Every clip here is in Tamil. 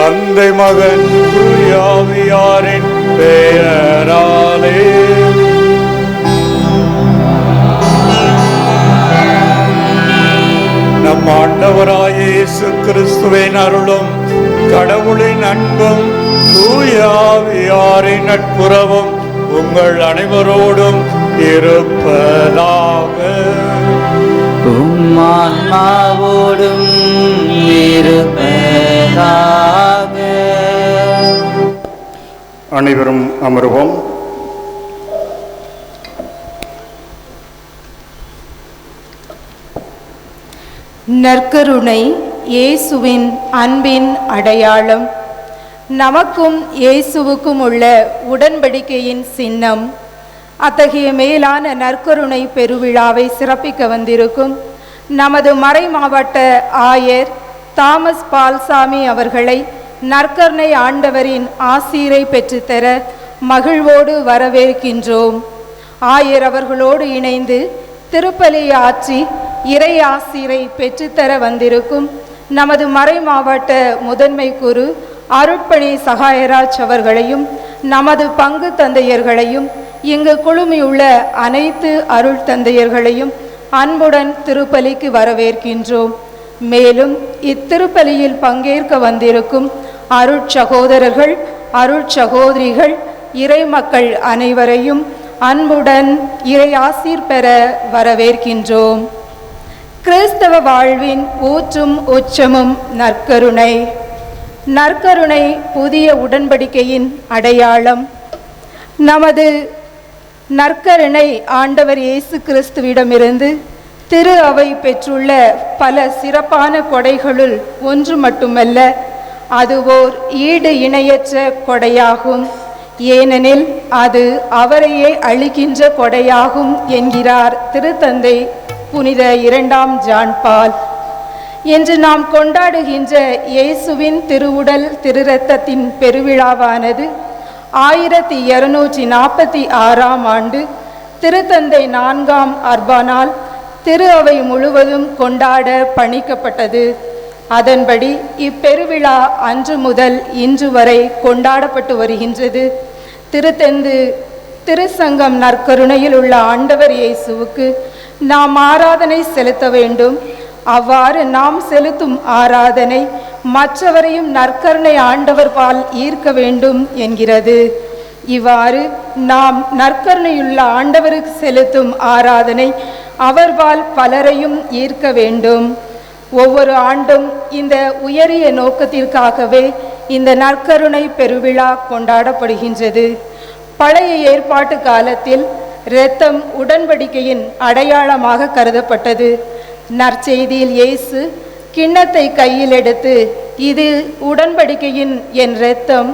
தந்தை மகன் தூயாவியாரின் பெயராலே. நம் ஆண்டவராய இயேசு கிறிஸ்துவின் அருளும் கடவுளின் அன்பும் தூயாவியாரின் நட்புறவும் உங்கள் அனைவரோடும் இருப்பதாக. ஆன்மாவோடும் இருப்பதாக. அனைவரும் அமருவோம். நற்கருணை இயேசுவின் அன்பின் அடையாளம். நமக்கும் இயேசுவுக்கும் உள்ள உடன்படிக்கையின் சின்னம். அத்தகைய மேலான நற்கருணை பெருவிழாவை சிறப்பிக்க வந்திருக்கும் நமது மறை மாவட்ட ஆயர் தாமஸ் பால்சாமி அவர்களை நற்கருணை ஆண்டவரின் ஆசீரை பெற்றுத்தர மகிழ்வோடு வரவேற்கின்றோம். ஆயர் அவர்களோடு இணைந்து திருப்பலி ஆற்றி இறை ஆசீரை பெற்றுத்தர வந்திருக்கும் நமது மறை மாவட்ட முதன்மை குரு அருட்பணி சகாயராஜ் அவர்களையும் நமது பங்கு தந்தையர்களையும் இங்கு குழுமியுள்ள அனைத்து அருள் தந்தையர்களையும் அன்புடன் திருப்பலிக்கு வரவேற்கின்றோம். மேலும் இத்திருப்பலியில் பங்கேற்க வந்திருக்கும் அருட்சகோதரர்கள் அருட்சகோதரிகள் இறை மக்கள் அனைவரையும் அன்புடன் இறை ஆசீர் பெற வரவேற்கின்றோம். கிறிஸ்தவ வாழ்வின் ஊற்றும் உச்சமும் நற்கருணை. நற்கருணை புதிய உடன்படிக்கையின் அடையாளம். நமது நற்கருணை ஆண்டவர் இயேசு கிறிஸ்துவிடமிருந்து திரு அவை பெற்றுள்ள பல சிறப்பான கொடைகளுள் ஒன்று மட்டுமல்ல, அது ஓர் ஈடு இணையற்ற கொடையாகும். ஏனெனில் அது அவரையே அளிக்கின்ற கொடையாகும் என்கிறார் திருத்தந்தை புனித 2ஆம் ஜான் பால். இன்று நாம் கொண்டாடுகின்ற இயேசுவின் திருவுடல் திருரத்தத்தின் பெருவிழாவானது 1246ஆம் ஆண்டு திருத்தந்தை 4ஆம் அர்பானால் திரு அவை முழுவதும் கொண்டாட பணிக்கப்பட்டது. அதன்படி இப்பெருவிழா அன்று முதல் இன்று வரை கொண்டாடப்பட்டு வருகின்றது. திருசங்கம் நற்கருணையில் உள்ள ஆண்டவர் இயேசுவுக்கு நாம் ஆராதனை செலுத்த வேண்டும். அவ்வாறு நாம் செலுத்தும் ஆராதனை மற்றவரையும் நற்கருணை ஆண்டவர் பால் ஈர்க்க வேண்டும் என்கிறது. இவ்வாறு நாம் நற்கருணையுள்ள ஆண்டவருக்கு செலுத்தும் ஆராதனை அவர்பால் பலரையும் ஈர்க்க வேண்டும். ஒவ்வொரு ஆண்டும் இந்த உயரிய நோக்கத்திற்காகவே இந்த நற்கருணை பெருவிழா கொண்டாடப்படுகின்றது. பழைய ஏற்பாட்டு காலத்தில் இரத்தம் உடன்படிக்கையின் அடையாளமாக கருதப்பட்டது. நற்செய்தியில் இயேசு கிண்ணத்தை கையில் எடுத்து, இது உடன்படிக்கையின் என் இரத்தம்,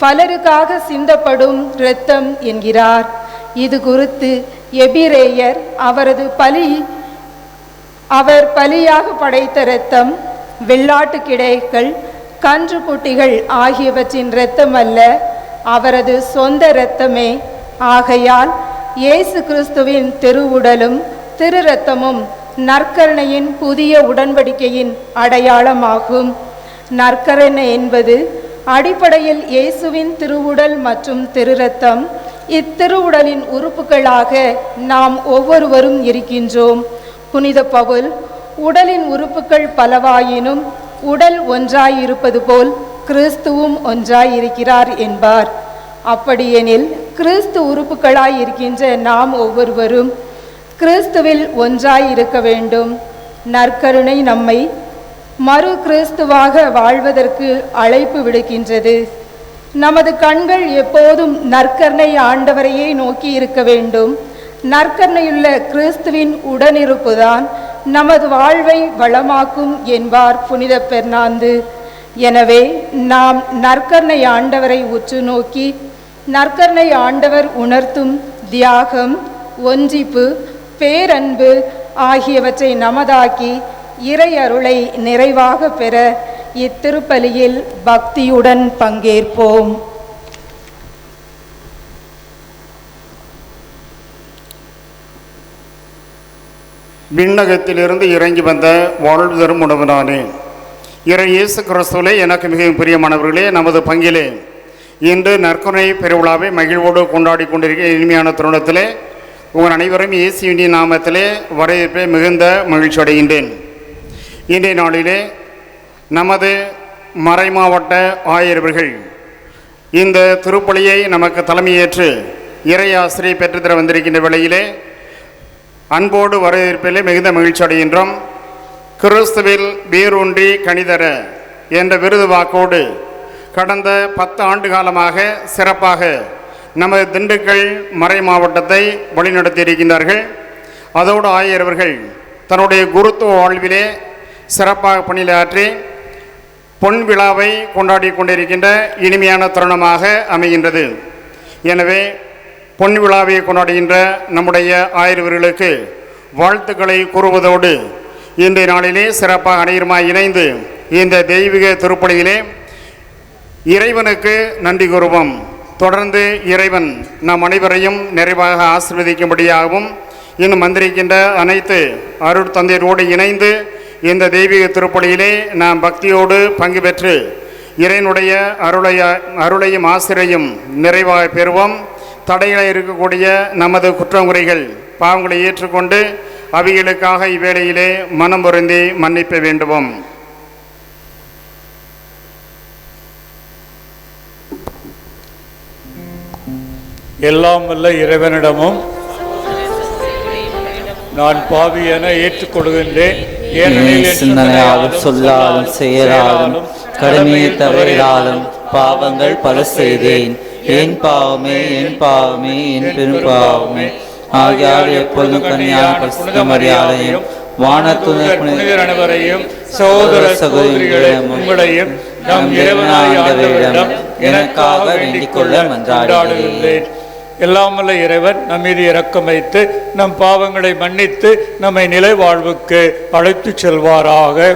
பலருக்காக சிந்தப்படும் இரத்தம் என்கிறார். இது குறித்து எபிரேயர் அவர் பலியாக படைத்த இரத்தம் வெள்ளாட்டு கிடைகள் கன்று குட்டிகள் ஆகியவற்றின் இரத்தம் அல்ல, அவரது சொந்த இரத்தமே. ஆகையால் இயேசு கிறிஸ்துவின் திருவுடலும் திரு இரத்தமும் நற்கருணையின் புதிய உடன்படிக்கையின் அடையாளமாகும். நற்கருணை என்பது அடிப்படையில் இயேசுவின் திருவுடல் மற்றும் திரு இரத்தம். இத்திருவுடலின் உறுப்புகளாக நாம் ஒவ்வொருவரும் இருக்கின்றோம். புனித பவுல், உடலின் உறுப்புகள் பலவாயினும் உடல் ஒன்றாயிருப்பது போல் கிறிஸ்துவும் ஒன்றாயிருக்கிறார் என்பார். அப்படியெனில் கிறிஸ்து உறுப்புகளாய் இருக்கின்ற நாம் ஒவ்வொருவரும் கிறிஸ்துவில் ஒன்றாய் இருக்க வேண்டும். நற்கருணை நம்மை மறு கிறிஸ்துவாக வாழ்வதற்கு அழைப்பு விடுக்கின்றது. நமது கண்கள் எப்போதும் நற்கருணை ஆண்டவரையே நோக்கி இருக்க வேண்டும். நற்கருணையுள்ள கிறிஸ்துவின் உடனிருப்புதான் நமது வாழ்வை வளமாக்கும் என்பார் புனித பெர்னாந்து. எனவே நாம் நற்கருணை ஆண்டவரை உற்று நோக்கி நற்கருணை ஆண்டவர் உணர்த்தும் தியாகம், ஒன்றிப்பு, பேரன்பு ஆகியவற்றை நமதாக்கி இறை அருளை நிறைவாக பெற இத்திருப்பலியில் பக்தியுடன் பங்கேற்போம். விண்ணகத்திலிருந்து இறங்கி வந்த வாழ்வு தரும் உணவனானே, இறை இயேசு கிறிஸ்துவிலே எனக்கு மிகவும் பிரியமானவர்களே, நமது பங்கிலே இன்று நற்கருணை பெருவிழாவை மகிழ்வோடு கொண்டாடி கொண்டிருக்கிற இனிமையான தருணத்திலே உங்கள் அனைவரும் இயேசுவின் நாமத்திலே வரவேற்பை மிகுந்த மகிழ்ச்சி அடைகின்றேன். இன்றைய நாளிலே நமது மறைமாவட்ட ஆயர்கள் இந்த திருப்பலியை நமக்கு தலைமையேற்று இறையாசிரியை பெற்றுத்தர வந்திருக்கின்ற வேளையிலே அன்போடு வரவேற்பிலே மிகுந்த மகிழ்ச்சி அடைகின்றோம். கிறிஸ்துவில் வேரூன்றி கனிதர என்ற விருது வாக்கோடு கடந்த 10 ஆண்டு காலமாக சிறப்பாக நமது திண்டுக்கல் மறை மாவட்டத்தை வழிநடத்தி இருக்கின்றார்கள். அதோடு ஆயர்கள் தன்னுடைய குருத்துவ வாழ்விலே சிறப்பாக பணியாற்றி பொன் விழாவை கொண்டாடி கொண்டிருக்கின்ற இனிமையான தருணமாக அமைகின்றது. எனவே பொன் விழாவை கொண்டாடுகின்ற நம்முடைய ஆயர்களுக்கு வாழ்த்துக்களை கூறுவதோடு இன்றைய நாளிலே சிறப்பாக அனைவருமாய் இணைந்து இந்த தெய்வீக திருப்பலியிலே இறைவனுக்கு நன்றி கூறுவோம். தொடர்ந்து இறைவன் நம் அனைவரையும் நிறைவாக ஆசீர்வதிக்கும்படியாகவும் இன்னும் வந்திருக்கின்ற அனைத்து அருட்தந்தையரோடு இணைந்து இந்த தெய்வீக திருப்பலியிலே நாம் பக்தியோடு பங்கு பெற்று இறைவனுடைய அருளையும் ஆசிரியையும் நிறைவாக பெறுவோம். தடைகளை இருக்கக்கூடிய நமது குற்றங்குறைகள் பாவங்களை ஏற்றுக்கொண்டு அவைகளுக்காக இவ்வேளையிலே மனம் பொருந்தி மன்னிப்ப வேண்டுவோம். எல்லாம் வல்ல இறைவனிடமும் நான் பாவி என ஏற்றுக்கொள்கின்றேன். ஏனெனில் என் சிந்தனையாலும் சொல்லாலும் செயலாலும் கடமையை தவறினாலும் பாவங்கள் பல செய்தேன். என் பாவமே என் பாவமே என் பெரும் பாவமே. ஆகியால் எப்பொழுதும் கன்னியான பரிசுத்த மரியாதையும் வானத்துணர் புனிதர் அனைவரையும் சகோதர சகோதரிகளையும் உங்களையும் நம் இறைவனாய் ஆண்டவரிடம் எனக்காக வேண்டிக் கொள்ள மன்றாடுகிறேன். எல்லாம் வல்ல இறைவன் நம் மீது இரக்கம் வைத்து நம் பாவங்களை மன்னித்து நம்மை நிலை வாழ்வுக்கு அழைத்துச் செல்வாராக.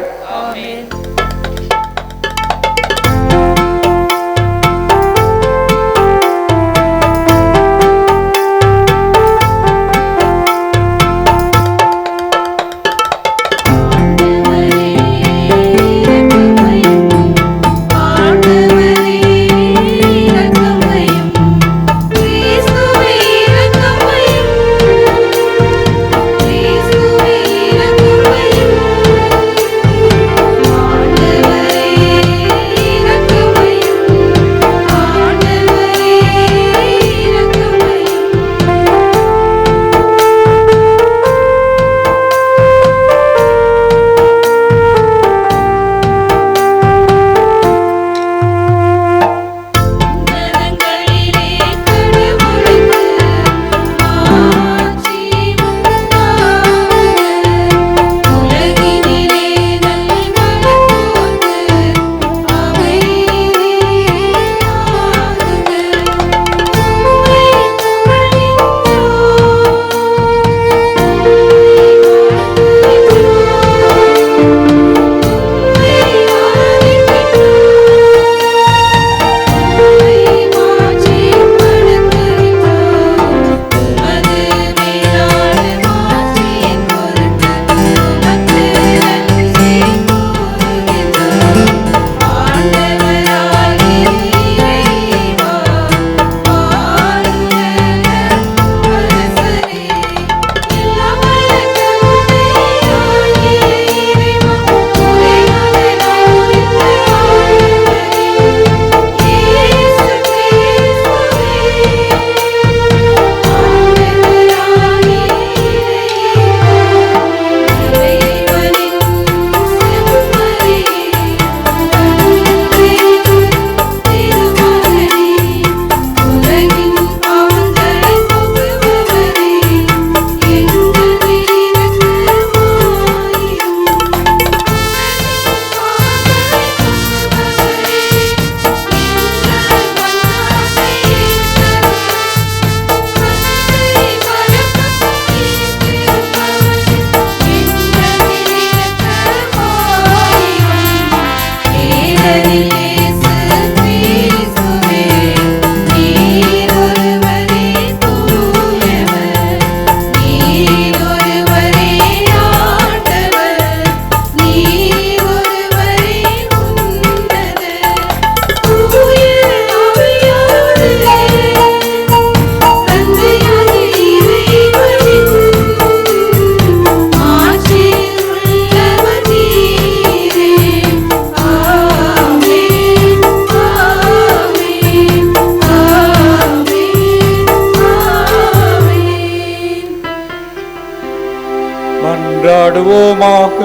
மன்றாடுவோமாக.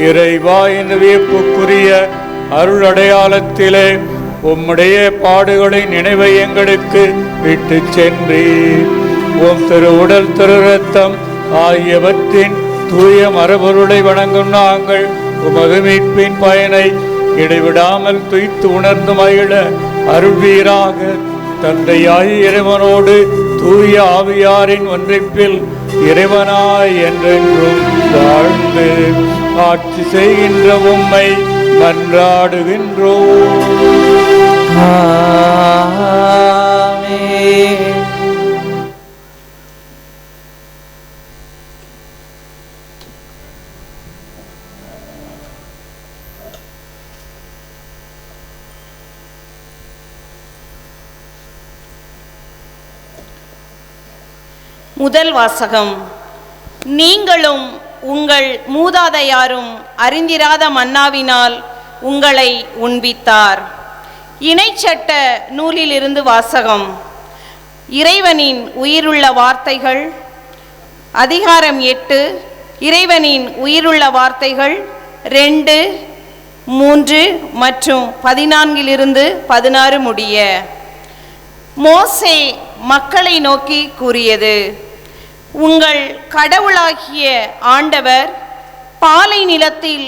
இறைவா, இந்த வியப்புக்குரிய அருள் அடையாளத்திலே உம்முடைய பாடுகளின் நினைவை எங்களுக்கு விட்டு சென்றீர். உம் திரு உடல் திரு ரத்தம் ஆகியவற்றின் தூய மரபொருளை வணங்கும் நாங்கள் உமது மீட்பின் பயனை இடைவிடாமல் துய்த்து உணர்ந்து மகிழ அருள்வீராக. தந்தையாய் இறைவனோடு தூய ஆவியாரின் ஒன்றிப்பில் இறைவனாய் என்றென்றும் வாழ்ந்து ஆட்சி செய்கின்ற உம்மை மன்றாடுகின்றோம். ஆமென். முதல் வாசகம். நீங்களும் உங்கள் மூதாதையாரும் அறிந்திராத மன்னாவினால் உங்களை உண்பித்தார். இணைச்சட்ட நூலிலிருந்து வாசகம். இறைவனின் உயிருள்ள வார்த்தைகள், அதிகாரம் 8, இறைவனின் உயிருள்ள வார்த்தைகள் 2, 3 மற்றும் 14 16 முடிய. மோசே மக்களை நோக்கி கூறியது: உங்கள் கடவுளாகிய ஆண்டவர் பாலை நிலத்தில்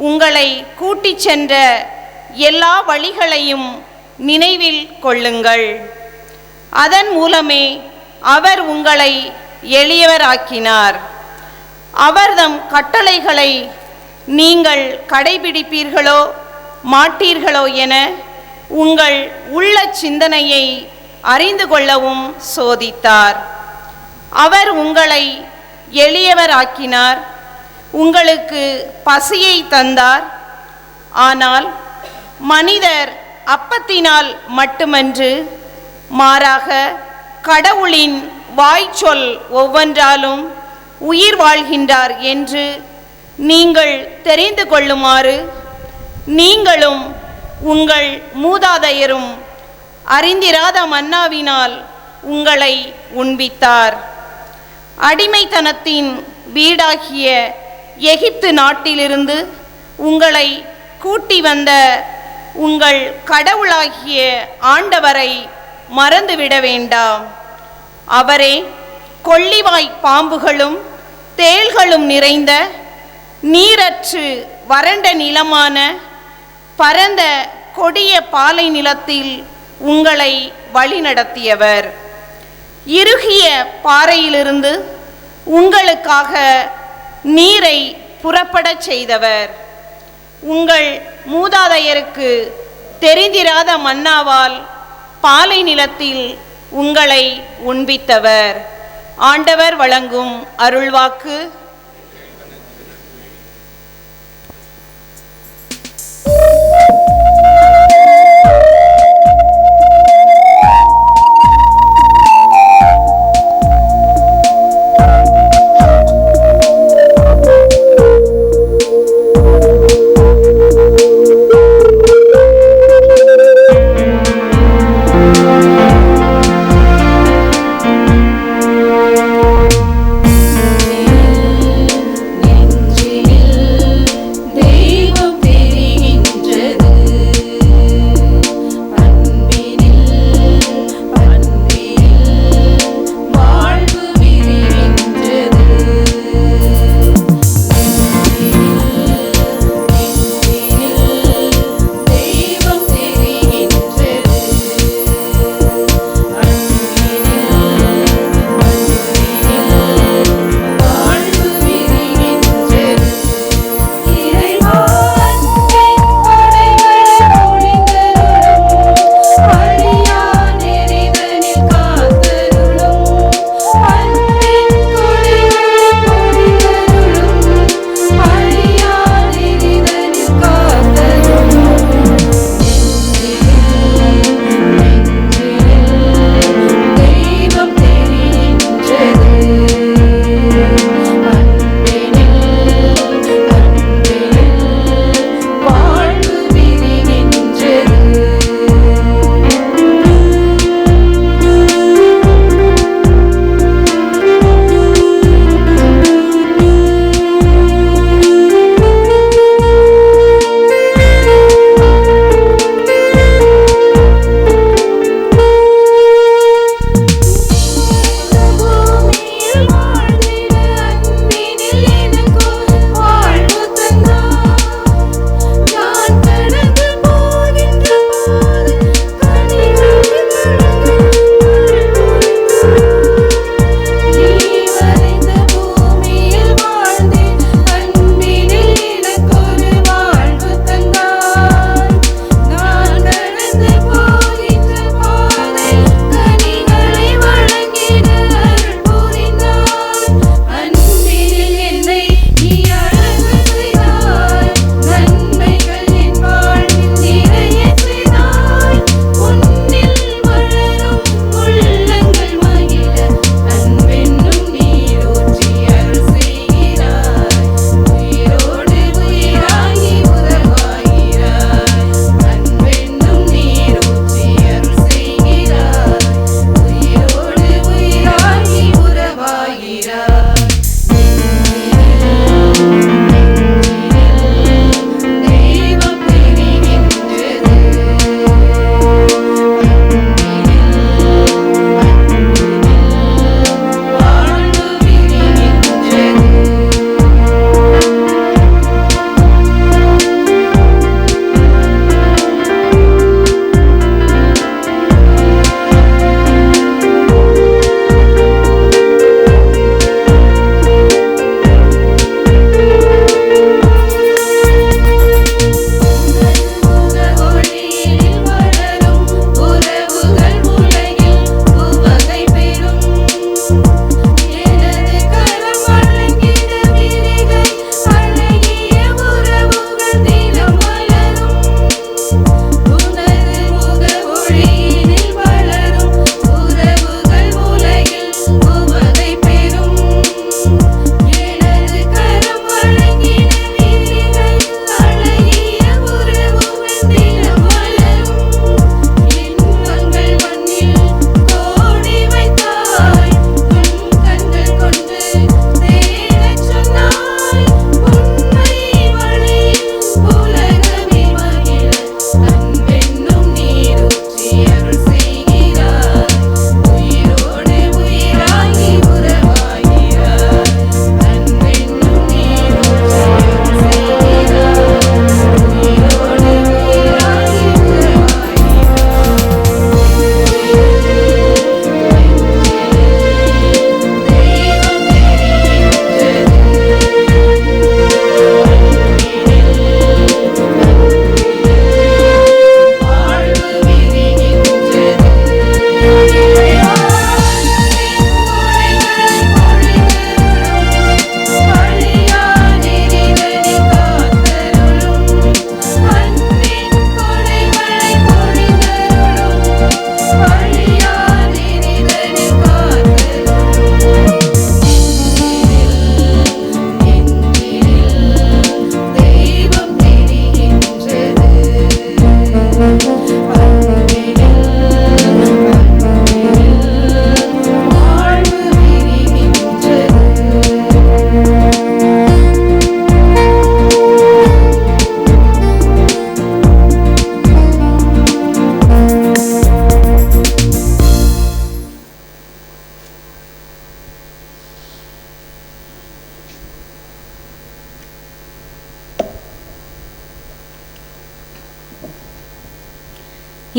உங்களை கூட்டிச் சென்ற எல்லா வழிகளையும் நினைவில் கொள்ளுங்கள். அதன் மூலமே அவர் உங்களை எளியவராக்கினார். அவர்தம் கட்டளைகளை நீங்கள் கடைபிடிப்பீர்களோ மாட்டீர்களோ என உங்கள் உள்ள சிந்தனையை அறிந்து கொள்ளவும் சோதித்தார். அவர் உங்களை எளியவராக்கினார், உங்களுக்கு பசியை தந்தார். ஆனால் மனிதர் அப்பத்தினால் மட்டுமன்று, மாறாக கடவுளின் வாய்ச்சொல் ஒவ்வொன்றாலும் உயிர் வாழ்கின்றார் என்று நீங்கள் தெரிந்து கொள்ளுமாறு நீங்களும் உங்கள் மூதாதையரும் அறிந்திராத மன்னாவினால் உங்களை உண்பித்தார். அடிமைத்தனத்தின் வீடாகிய எகிப்து நாட்டிலிருந்து உங்களை கூட்டி வந்த உங்கள் கடவுளாகிய ஆண்டவரை மறந்துவிட வேண்டாம். அவரே கொள்ளிவாய் பாம்புகளும் தேள்களும் நிறைந்த நீரற்று வறண்ட நிலமான பரந்த கொடிய பாலை நிலத்தில் உங்களை வழிநடத்தியவர். இறுகிய பாறையிலிருந்து உங்களுக்காக நீரை புறப்படச் செய்தவர். உங்கள் மூதாதையருக்கு தெரிந்திராத மன்னாவால் பாலை நிலத்தில் உங்களை உண்பித்தவர். ஆண்டவர் வழங்கும் அருள்வாக்கு.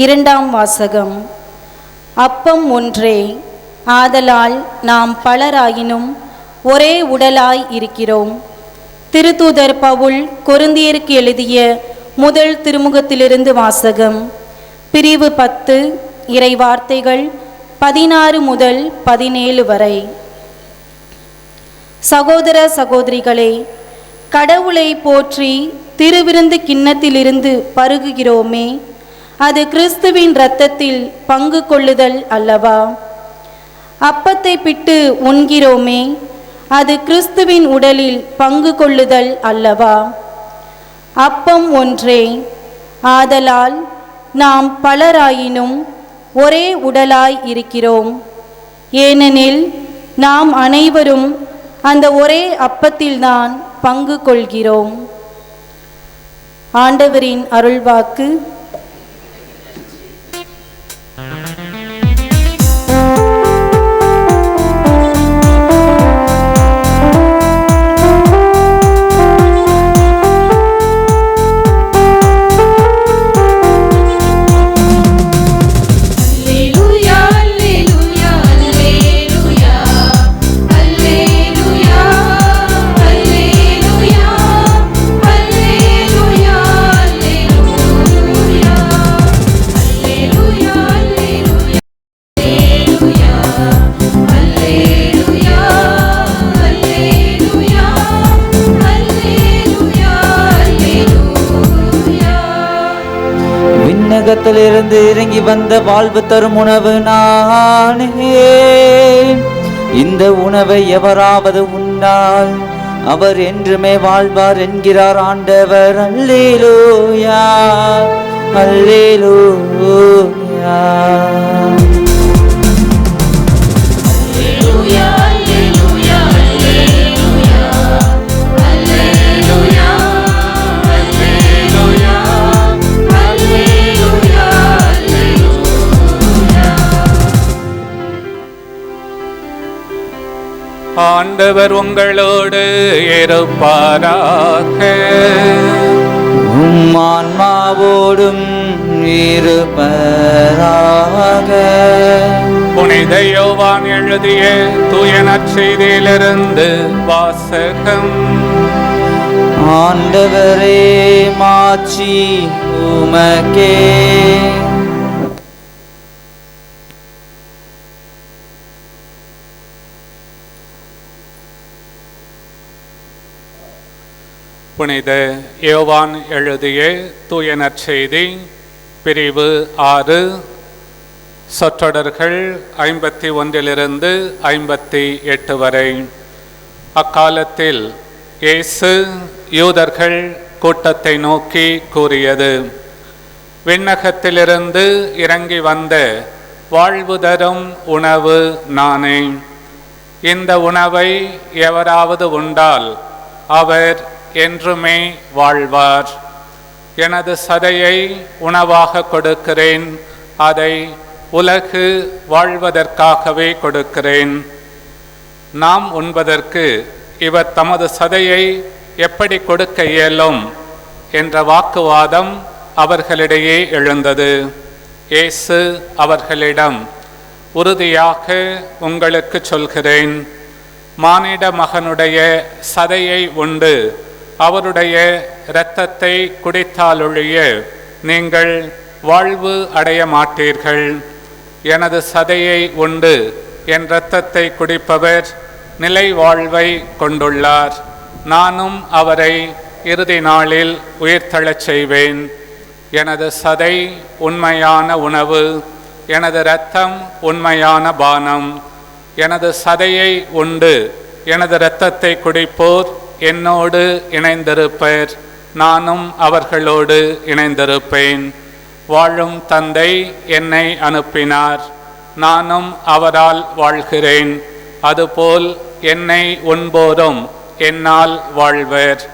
இரண்டாம் வாசகம். அப்பம் ஒன்றே, ஆதலால் நாம் பலராயினும் ஒரே உடலாய் இருக்கிறோம். திருத்தூதர் பவுல் கொரிந்தியருக்கு எழுதிய முதல் திருமுகத்திலிருந்து வாசகம். பிரிவு 10, இறை வார்த்தைகள் 16 முதல் 17 வரை. சகோதர சகோதரிகளே, கடவுளை போற்றி திருவிருந்து கிண்ணத்திலிருந்து பருகுகிறோமே, அது கிறிஸ்துவின் இரத்தத்தில் பங்கு கொள்ளுதல் அல்லவா? அப்பத்தை பிட்டு உண்கிறோமே, அது கிறிஸ்துவின் உடலில் பங்கு கொள்ளுதல் அல்லவா? அப்பம் ஒன்றே, ஆதலால் நாம் பலராயினும் ஒரே உடலாய் இருக்கிறோம். ஏனெனில் நாம் அனைவரும் அந்த ஒரே அப்பத்தில்தான் பங்கு கொள்கிறோம். ஆண்டவரின் அருள்வாக்கு. விண்ணகத்திலிருந்து இறங்கி வந்த வாழ்வு தரும் உணவு நானே. இந்த உணவை எவராவது உண்டால் அவர் என்றுமே வாழ்வார் என்கிறார் ஆண்டவர். அல்லேலூயா, அல்லேலூயா. ஆண்டவர் உங்களோடு இருப்பாராக. உம் ஆன்மாவோடும் இருப்பாராக. புனித யோவான் எழுதிய தூய நற்செய்தியிலிருந்து வாசகம். ஆண்டவரே, மாட்சி உமக்கே. புனித யோவான் எழுதிய தூய நற்செய்தி பிரிவு 6, சொற்றொடர்கள் 51 58 வரை. அக்காலத்தில் இயேசு யூதர்கள் கூட்டத்தை நோக்கி கூறியது: விண்ணகத்திலிருந்து இறங்கி வந்த வாழ்வு தரும் உணவு நானே. இந்த உணவை எவராவது உண்டால் அவர் என்றுமே வாழ்வார். எனது சதையை உணவாக கொடுக்கிறேன், அதை உலகு வாழ்வதற்காகவே கொடுக்கிறேன். நாம் உண்பதற்கு இவர் தமது சதையை எப்படி கொடுக்க இயலும் என்ற வாக்குவாதம் அவர்களிடையே எழுந்தது. இயேசு அவர்களிடம், உறுதியாக உங்களுக்கு சொல்கிறேன், மானிட மகனுடைய சதையை உண்டு அவருடைய இரத்தத்தை குடித்தாலொழிய நீங்கள் வாழ்வு அடைய மாட்டீர்கள். எனது சதையை உண்டு என் இரத்தத்தை குடிப்பவர் நிலை வாழ்வை கொண்டுள்ளார். நானும் அவரை இறுதி நாளில் உயிர்த்தெழச் செய்வேன். எனது சதை உண்மையான உணவு, எனது இரத்தம் உண்மையான பானம். எனது சதையை உண்டு எனது இரத்தத்தை குடிப்போர் என்னோடு இணைந்திருப்பர், நானும் அவர்களோடு இணைந்திருப்பேன். வாழும் தந்தை என்னை அனுப்பினார், நானும் அவரால் வாழ்கிறேன். அதுபோல் என்னை உண்போரும் என்னால் வாழ்வர்.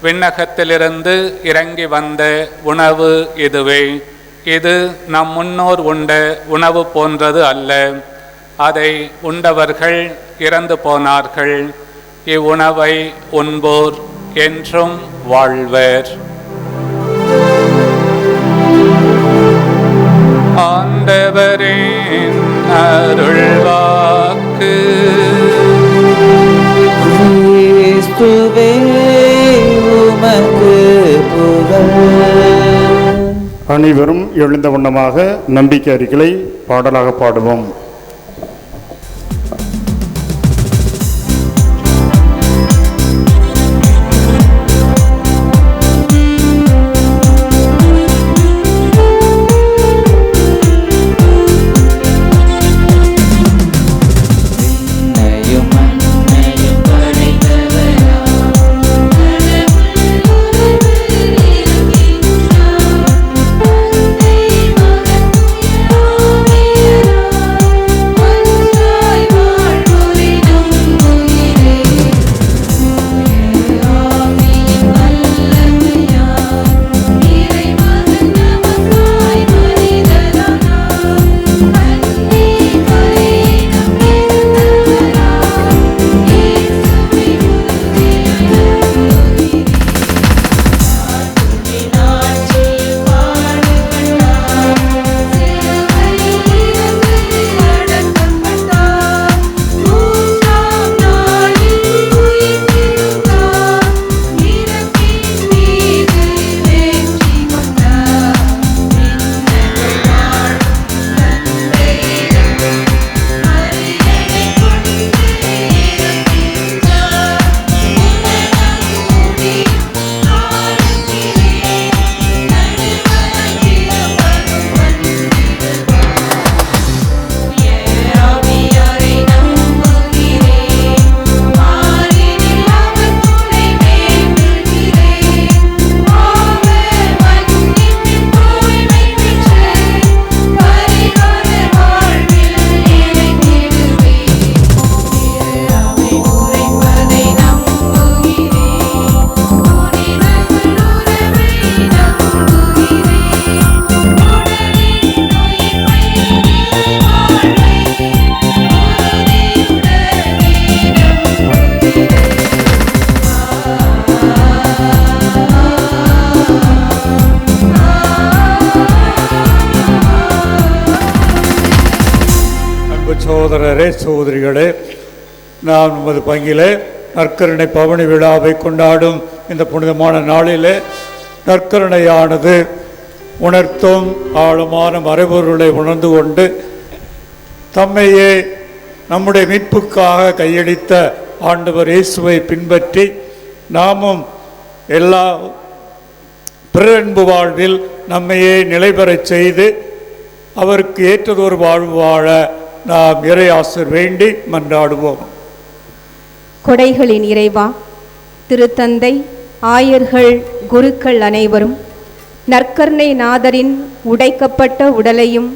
விண்ணகத்திலிருந்து இறங்கி வந்த உணவு இதுவே. இது நம் முன்னோர் உண்ட உணவு போன்றது அல்ல. அதை உண்டவர்கள் இறந்து போனார்கள். இவ்வுணவை உண்போர் என்றும் வாழ்வர். ஆண்டவரின் அருள்வாக்கு. கிறிஸ்துவே உமக்கு புகழ். அனைவரும் எழுந்த வண்ணமாக நம்பிக்கை அறிக்கையை பாடலாக பாடுவோம். சகோதரரே சகோதரிகளே, நாம் நமது பங்கிலே நற்கருணை பவனி விழாவை கொண்டாடும் இந்த புனிதமான நாளிலே நற்கருணையானது உணர்த்தும் ஆழமான மறைபொருளை உணர்ந்து கொண்டு தம்மையே நம்முடைய மீட்புக்காக கையளித்த ஆண்டவர் இயேசுவை பின்பற்றி நாமும் எல்லா பிறன்பு வாழ்வில் நம்மையே நிலைபெறச் செய்து அவருக்கு ஏற்றதொரு வாழ்வு வாழ நாம் இறை ஆசீர் வேண்டி மன்றாடுவோம். கொடைகளின் இறைவா, திருத்தந்தை, ஆயர்கள், குருக்கள் அனைவரும் நற்கருணை நாதரின் உடைக்கப்பட்ட உடலையும்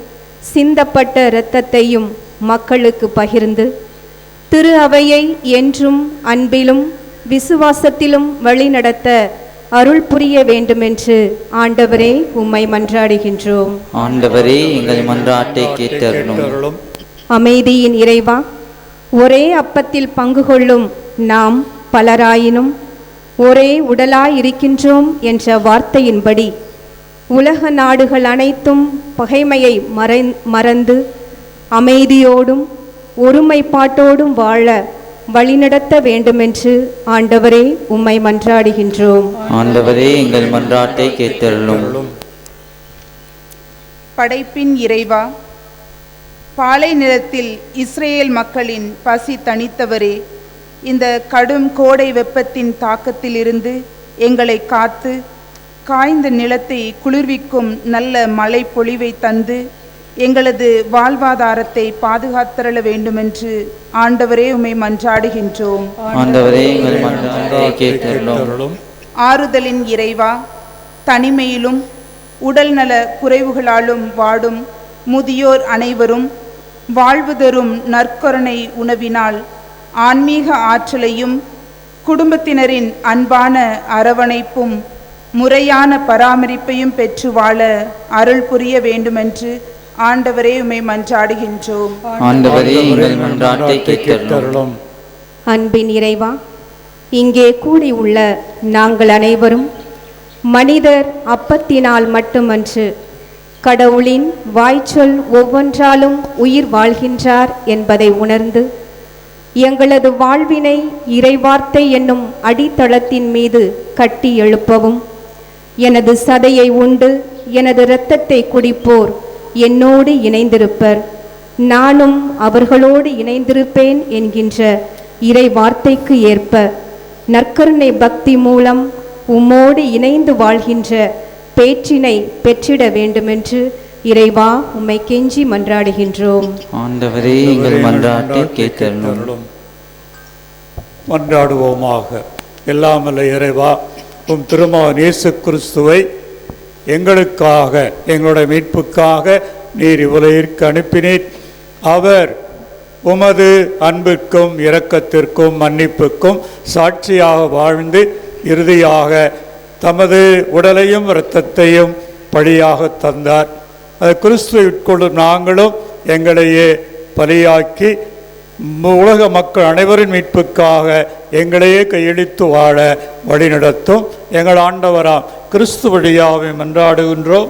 சிந்தப்பட்ட இரத்தத்தையும் மக்களுக்கு பகிர்ந்து திரு அவையை என்றும் அன்பிலும் விசுவாசத்திலும் வழிநடத்த அருள் புரிய வேண்டுமென்று ஆண்டவரே உம்மை மன்றாடுகின்றோம். ஆண்டவரே எங்கள் மன்றாட்டை கேட்டருளும். அமைதியின் இறைவா, ஒரே அப்பத்தில் பங்கு கொள்ளும் நாம் பலராயினும் ஒரே உடலாயிருக்கின்றோம் என்ற வார்த்தையின்படி உலக நாடுகள் அனைத்தும் பகைமையை மறந்து அமைதியோடும் ஒருமைப்பாட்டோடும் வாழ வழிநடத்த வேண்டுமென்று ஆண்டவரே உம்மை மன்றாடுகின்றோம். ஆண்டவரே எங்கள் மன்றாட்டை கேட்டருளும். படைப்பின் இறைவா, பாலை நிலத்தில் இஸ்ரேல் மக்களின் பசி தணித்தவரே, இந்த கடும் கோடை வெப்பத்தின் தாக்கத்திலிருந்து எங்களை காத்து காய்ந்த நிலத்தை குளிர்விக்கும் நல்ல மழை பொழிவை தந்து எங்களது வாழ்வாதாரத்தை பாதுகாத்தருள வேண்டுமென்று ஆண்டவரே உம்மை மன்றாடுகின்றோம். ஆண்டவரே எங்கள் மன்றாட்டை கேட்டருளும். ஆறுதலின் இறைவா, தனிமையிலும் உடல் நல குறைவுகளாலும் வாடும் முதியோர் அனைவரும் வாழ்வு தரும் நற்கருணை உணவினால் ஆன்மீக ஆற்றலையும் குடும்பத்தினரின் அன்பான அரவணைப்பும் முறையான பராமரிப்பையும் பெற்று வாழ அருள் புரிய வேண்டுமென்று ஆண்டவரே உம்மை மன்றாடுகின்றோம். ஆண்டவரே எங்கள் மன்றாட்டை கேட்டருளும். அன்பின் இறைவா, இங்கே கூடி உள்ள நாங்கள் அனைவரும் மனிதர் அப்பத்தினால் மட்டுமன்று கடவுளின் வாய்ச்சொல் ஒவ்வொன்றாலும் உயிர் வாழ்கின்றார் என்பதை உணர்ந்து எங்களது வாழ்வினை இறைவார்த்தை என்னும் அடித்தளத்தின் மீது கட்டி எழுப்பவும், எனது சதையை உண்டு எனது இரத்தத்தை குடிப்போர் என்னோடு இணைந்திருப்பர், நானும் அவர்களோடு இணைந்திருப்பேன் என்கின்ற இறை வார்த்தைக்கு ஏற்ப நற்கருணை பக்தி மூலம் உம்மோடு இணைந்து வாழ்கின்ற பேற்றினை பெற்றிட வேண்டுமென்று இறைவா உம்மை கெஞ்சி மன்றாடுகின்றோம். ஆண்டவரே எங்கள் மன்றாட்டை கேட்டருளும். மன்றாடுவோமாக. எல்லாமல்ல இறைவா, உம் திருமகன் இயேசு கிறிஸ்துவை எங்களுக்காக, எங்களுடைய மீட்புக்காக நீர் இவ்வுலகிற்கு அனுப்பினீர். அவர் உமது அன்பிற்கும் இரக்கத்திற்கும் மன்னிப்புக்கும் சாட்சியாக வாழ்ந்து இறுதியாக தமது உடலையும் இரத்தத்தையும் பலியாக தந்தார். அது கிறிஸ்துவை உட்கொள்ளும் நாங்களும் எங்களையே பலியாக்கி உலக மக்கள் அனைவரின் மீட்புக்காக எங்களையே கையெழுத்து வாழ வழிநடத்தும் எங்கள் ஆண்டவராம் கிறிஸ்து வழியாவை மன்றாடுகின்றோம்.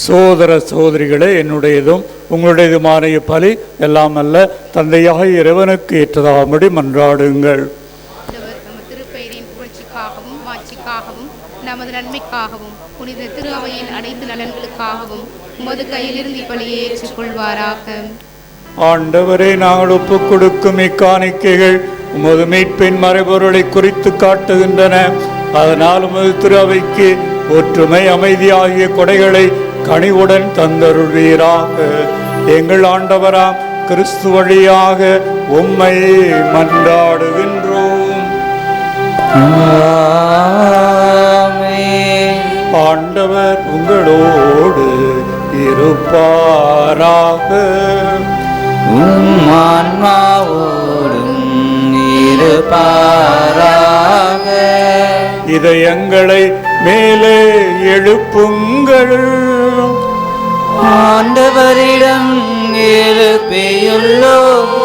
சகோதர சகோதரிகளே, என்னுடையதும் உங்களுடையதுமான பலி எல்லாம் அல்ல தந்தையாக இறைவனுக்கு ஏற்றதாகும்படி மன்றாடுங்கள். திருப்பெயரின் புகழ்ச்சிக்காகவும் மாட்சிக்காகவும் நமது நன்மைக்காகவும் புனித திரு அவையின் அனைத்து நலன்களுக்காகவும் உமது கையிலிருந்து இப்பலியை ஏற்றுக்கொள்வாராக. ஆண்டவரே, நாங்கள் ஒப்புக் கொடுக்கும் இக்காணிக்கைகள் உமது மீட்பின் மறைபொருளை குறித்து காட்டுகின்றன. அதனால் உமது திரு அவைக்கு ஒற்றுமை அமைதி ஆகிய கொடைகளை கனிவுடன் தந்தருள்வீராக. எங்கள் ஆண்டவராம் கிறிஸ்து வழியாக உம்மை மன்றாடுகின்றோம். ஆண்டவர் உங்களோடு இருப்பாராக. ஆன்மாவோடும் இருப்பாராக. இதயங்களை மேலே எழுப்புங்கள். ஆண்டவரிடம் எழுப்பியுள்ளோம்.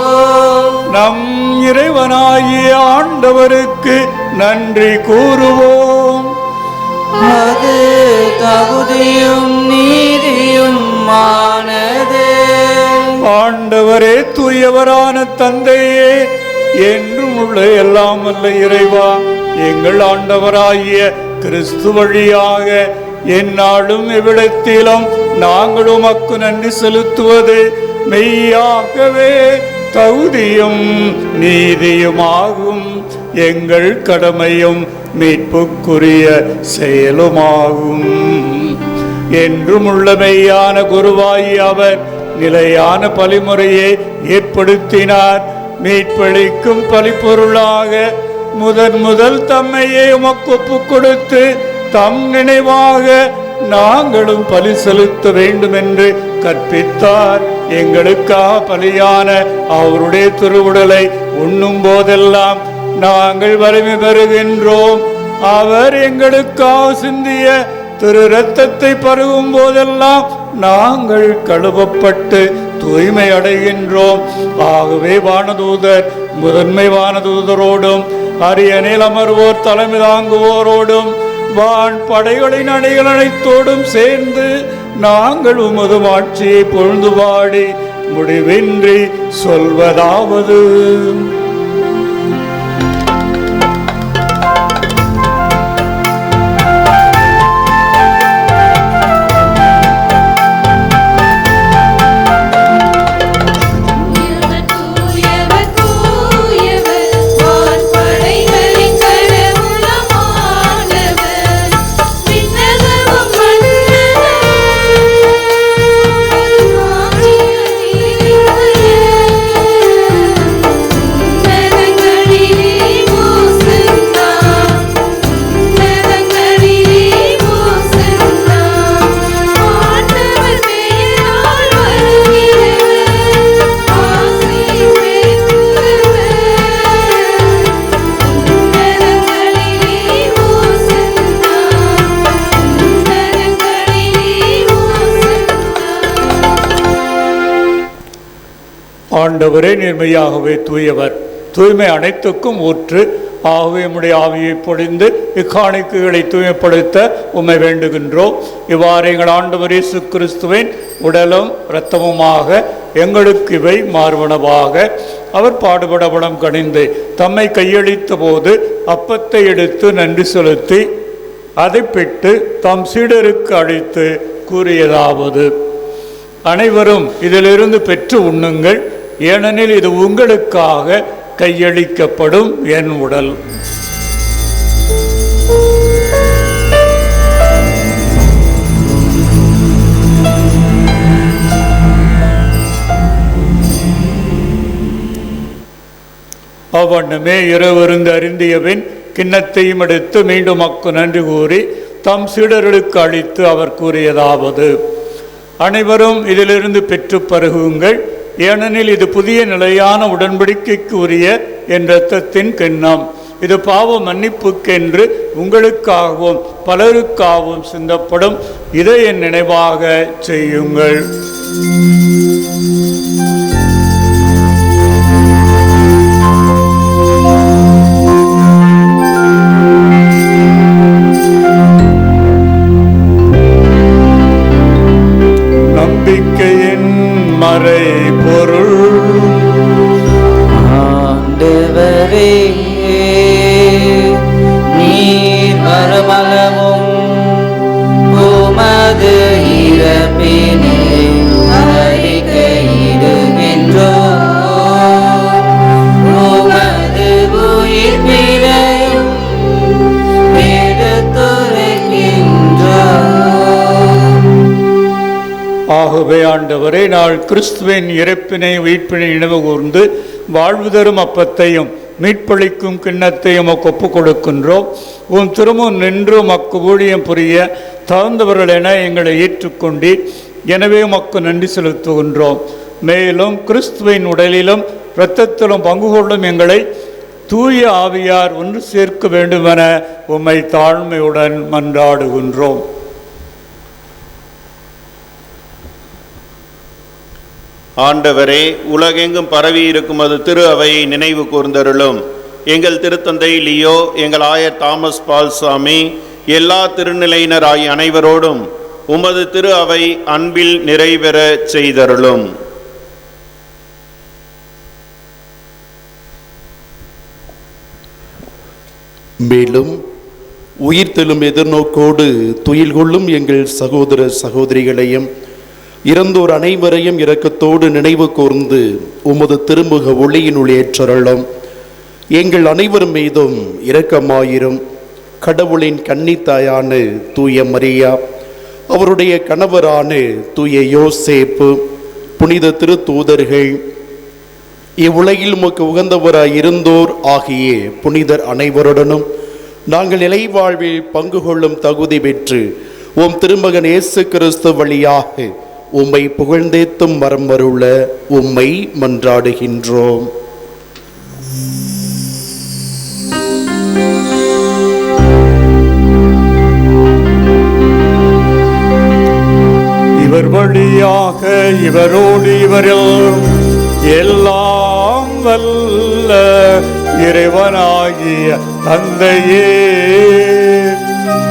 நம் இறைவனாகிய ஆண்டவருக்கு நன்றி கூறுவோம். அது தகுதியும் நீதியும் ஆனது. ஆண்டவரே, தூயவரான தந்தையே, என்றும் உள்ள எல்லாம் வல்ல இறைவா, எங்கள் ஆண்டவராகிய கிறிஸ்து வழியாக எந்நாளும் எவ்விடத்திலும் நாங்கள் உமக்கு நன்றி செலுத்துவது மெய்யாகவே தகுதியும் நீதியுமாகும். எங்கள் கடமையும் மீட்புக்குரிய செயலுமாகும். என்றும் உள்ள மெய்யான குருவாயி அவர் நிலையான பலிமுறையை ஏற்படுத்தினார். மீட்பளிக்கும் பலிப்பொருளாக முதல் தம்மையே உமக்கு ஒப்புக் கொடுத்து தம் நினைவாக நாங்களும் பலி செலுத்த வேண்டும் என்று கற்பித்தார். எங்களுக்காக பலியான அவருடைய திருவுடலை உண்ணும் போதெல்லாம் நாங்கள் வலிமை பெறுகின்றோம். அவர் எங்களுக்காக சிந்திய திரு இரத்தத்தை பருகும் போதெல்லாம் நாங்கள் கழுவப்பட்டு தூய்மை அடைகின்றோம். ஆகவே வானதூதர் முதன்மை வானதூதரோடும் அரியணையில் அமர்வோர் தலைமை தாங்குவோரோடும் வான் படைகளின் அணிகள் அனைத்தோடும் சேர்ந்து நாங்கள் உமது ஆட்சியை பொழுது பாடி முடிவின்றி சொல்வதாவது: ஆண்டவரே, நேர்மையாகவே தூயவர், தூய்மை அனைத்துக்கும் ஊற்று. ஆகவே உம்முடைய ஆவியை பொழிந்து இக்காணிக்கைகளை தூய்மைப்படுத்த உம்மை வேண்டுகின்றோம். இவ்வாறு எங்கள் ஆண்டவர் இயேசு கிறிஸ்துவின் உடலும் இரத்தமுமாக எங்களுக்கு இவை மார்பனவாக. அவர் பாடுபட படம் கணிந்து தம்மை கையளித்த போது அப்பத்தை எடுத்து நன்றி செலுத்தி அதை பிட்டு தம் சீடருக்கு அளித்து கூறியதாவது: அனைவரும் இதிலிருந்து பெற்று உண்ணுங்கள், ஏனெனில் இது உங்களுக்காக கையளிக்கப்படும் என் உடல். அவ்வண்ணமே இரவிருந்து அருந்தியபின் கிண்ணத்தையும் எடுத்து மீண்டும் மக்கு நன்றி கூறி தம் சீடர்களுக்கு அளித்து அவர் கூறியதாவது: அனைவரும் இதிலிருந்து பெற்று பருகுங்கள், ஏனெனில் இது புதிய நிலையான உடன்படிக்கைக்கு உரிய என் இரத்தத்தின் கிண்ணம். இது பாவ மன்னிப்புக்கென்று உங்களுக்காகவும் பலருக்காகவும் சிந்தப்படும். இதை என் நினைவாக செய்யுங்கள். நம்பிக்கையின் மறை பொருள். ஆண்டவரே, நீர் மறுமலமும் உமது இறப்பினை அறிக்கையிடுகின்றோம். உமது உயிர்ப்பினையும் எடுத்துரைக்கின்றோம். ஆகவே ஆண்டவரே, நாள் கிறிஸ்துவின் இறப்பினை உயிர்ப்பினை நினைவு கூர்ந்து வாழ்வு தரும் அப்பத்தையும் மீட்பளிக்கும் கிண்ணத்தையும் ஒப்புக் கொடுக்கின்றோம். உன் திருமுன் நின்று மக்கு ஊழியம் புரிய தகுந்தவர்கள் என எங்களை ஏற்றுக்கொண்டீர். எனவே மக்கு நன்றி செலுத்துகின்றோம். மேலும் கிறிஸ்துவின் உடலிலும் இரத்தத்திலும் பங்கு கொள்ளும் எங்களை தூய ஆவியார் ஒன்று சேர்க்க வேண்டுமென உம்மை தாழ்மையுடன் மன்றாடுகின்றோம். ஆண்டவரே, உலகெங்கும் பரவி இருக்கும் அது திரு அவையை நினைவு கூர்ந்தருளும். எங்கள் திருத்தந்தை லியோ, எங்கள் ஆயர் தாமஸ் பால்சாமி, எல்லா திருநிலையினராய் அனைவரோடும் உமது திரு அவை அன்பில் நிறைவேற செய்தருளும். மேலும் உயிர்த்தெழும் எதிர்நோக்கோடு துயில் கொள்ளும் எங்கள் சகோதர சகோதரிகளையும் இறந்தோர் அனைவரையும் இரக்கத்தோடு நினைவு கூர்ந்து உமது திருமுக ஒளியினுள் ஏற்றருளும். எங்கள் அனைவர் மீதும் இரக்கமாயிரும். கடவுளின் கன்னித்தாயான தூய மரியா, அவருடைய கணவரான தூய யோசேப்பு, புனித திருத்தூதர்கள், இவ்வுலகில் உமக்கு உகந்தவராய் இருந்தோர் ஆகிய புனிதர் அனைவருடனும் நாங்கள் இலைவாழ்வில் பங்கு கொள்ளும் தகுதி பெற்று உம் திருமகன் இயேசு கிறிஸ்து வழியாக உம்மை புகழ்ந்தேத்தும் வரம் வருள உம்மை மன்றாடுகின்றோம். இவர் வழியாக இவரோடு இவரில் எல்லாம் வல்ல இறைவனாகிய தந்தையே,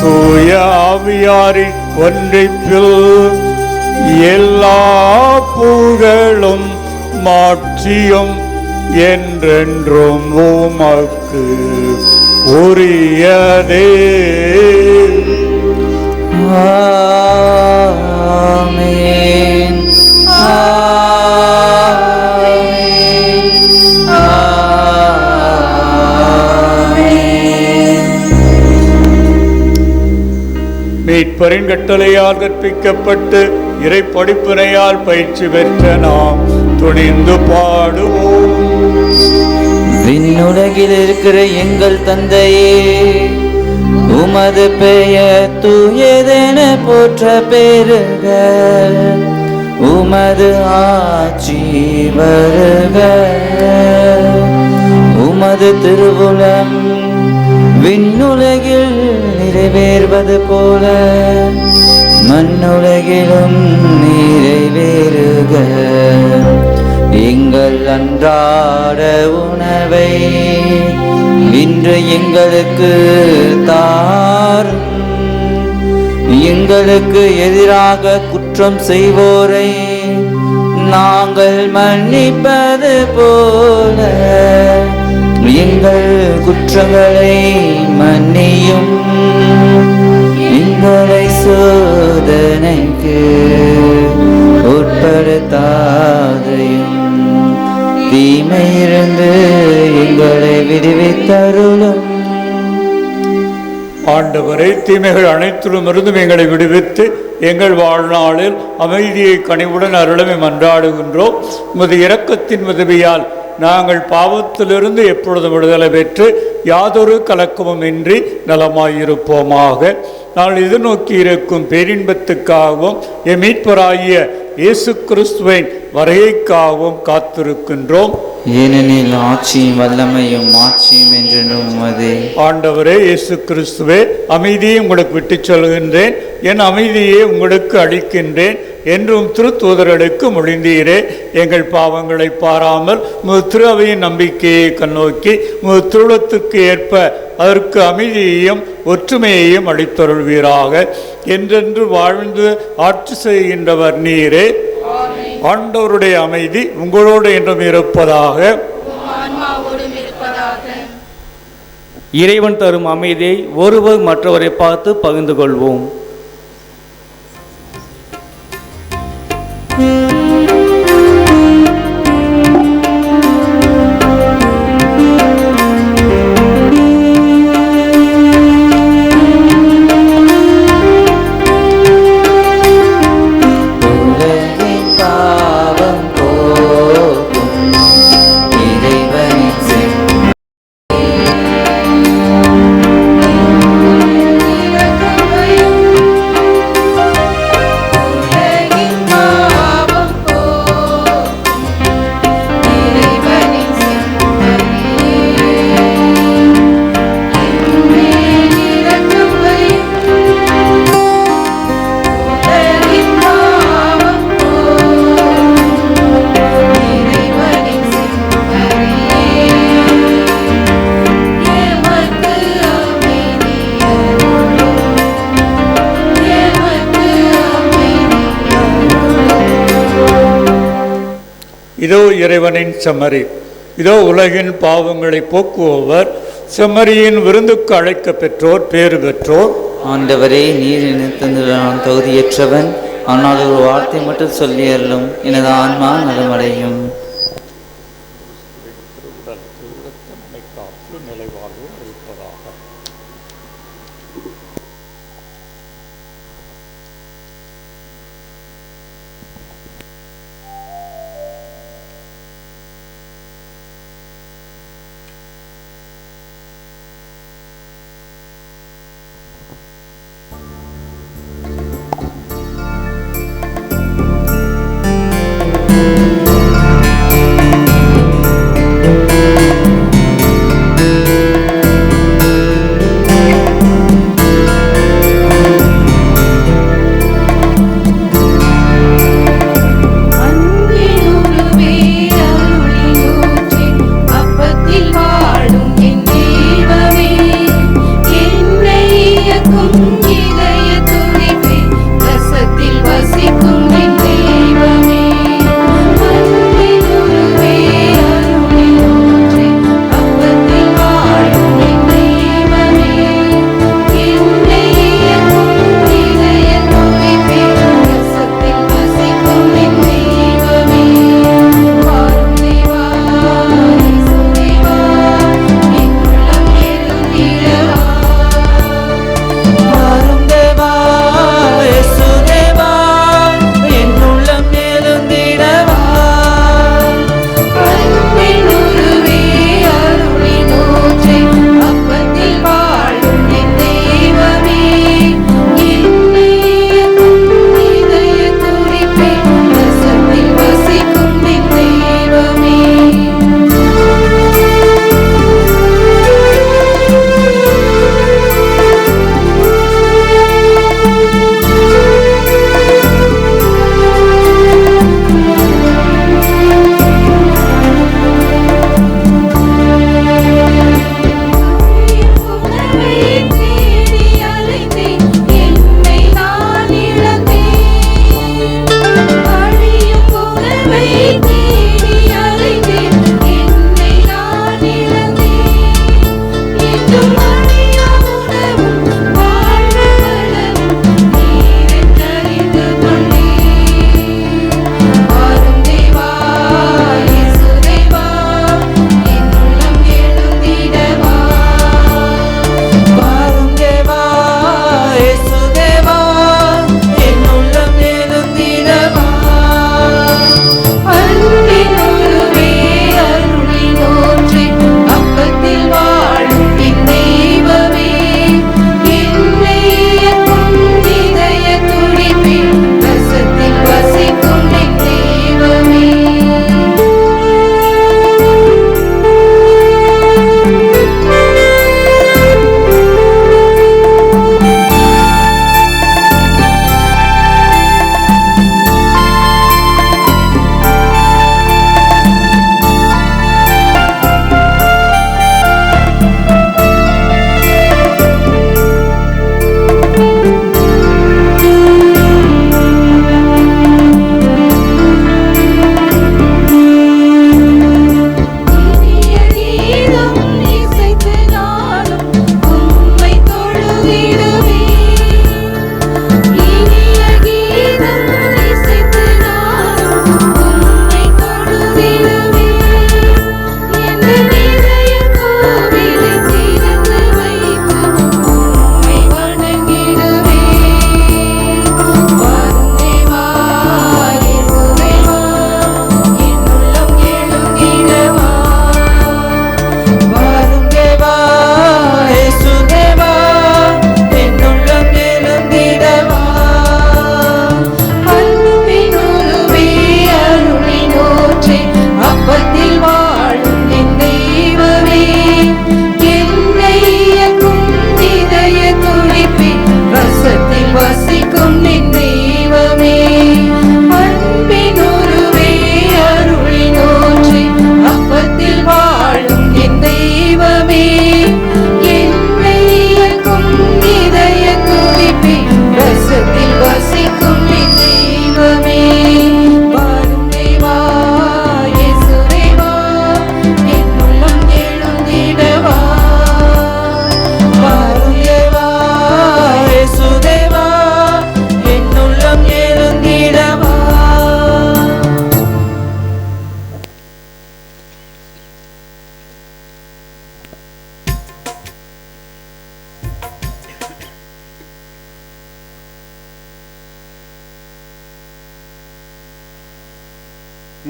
தூய ஆவியாரின் ஒன்றிப்பில் எல்லா புகழும் மாட்சியும் என்றென்றும் உமக்கு உரியதே. ஆமென். மீட்பரின் கட்டளையால் கற்பிக்கப்பட்டு இறை படிப்பினையால் பயிற்சி பெற்ற நாம் துணிந்து பாடுவோம். விண்ணுலகில் இருக்கிற எங்கள் தந்தையே, உமது பெயர் தூயதென போற்ற பெறுக. உமது ஆட்சி வருக. உமது திருவுளம் விண்ணுலகில் நிறைவேறுவது போல மண்ணுலகிலும் நிறைவேறுக. எங்கள் அன்றாட உணவை இன்று எங்களுக்கு தாரும். எங்களுக்கு எதிராக குற்றம் செய்வோரை நாங்கள் மன்னிப்பது போல எங்கள் குற்றங்களை மன்னியும். எங்களை சோதனைக்கு உட்படுத்தாதையும் தீமையிலிருந்து எங்களை விடுவித்தருளும். ஆண்டவரை, தீமைகள் அனைத்திலும் இருந்தும் எங்களை விடுவித்து எங்கள் வாழ்நாளில் அமைதியை கனிவுடன் அருளமை மன்றாடுகின்றோம். உமது இரக்கத்தின் உதவியால் நாங்கள் பாவத்திலிருந்து எப்பொழுதும் விடுதலை பெற்று யாதொரு கலக்கமும் இன்றி நலமாயிருப்போமாக. நாங்கள் எதிர்நோக்கி இருக்கும் பேரின்பத்துக்காகவும் என் மீட்பராகிய இயேசு கிறிஸ்துவின் வருகைக்காகவும் காத்திருக்கின்றோம். ஏனெனில் ஆட்சியும் வல்லமையும் ஆட்சியும் என்றும் உமதே. ஆண்டவரே இயேசு கிறிஸ்துவே, அமைதியை உங்களுக்கு விட்டுச் சொல்கின்றேன், என் அமைதியை உங்களுக்கு அளிக்கின்றேன் என்றும் திருத்தூதர்களுக்கு மொழிந்தீரே. எங்கள் பாவங்களை பாராமல் உமது திரு அவையின் நம்பிக்கையை கண்ணோக்கி உமது திருவுளத்திற்கு ஏற்ப அதற்கு அமைதியையும் ஒற்றுமையையும் அளித்தருள்வீராக. என்றென்று வாழ்ந்து ஆட்சி செய்கின்றவர் நீரே. ஆண்டவருடைய அமைதி உங்களோடு என்றும் இருப்பதாக. இறைவன் தரும் அமைதியை ஒருவர் மற்றவரை பார்த்து பகிர்ந்து கொள்வோம். இறைவனின் இதோ இறைவனின் செம்மறி, இதோ உலகின் பாவங்களை போக்குபவர். செம்மறியின் விருந்துக்கு அழைக்க பெற்றோர் பேறு பெற்றோர். ஆண்டவரே, நீர் நினைத்தது நான் தகுதியற்றவன், ஆனால் ஒரு வார்த்தை மட்டும் சொல்லி அருளும், எனது ஆன்மா நலமடையும்.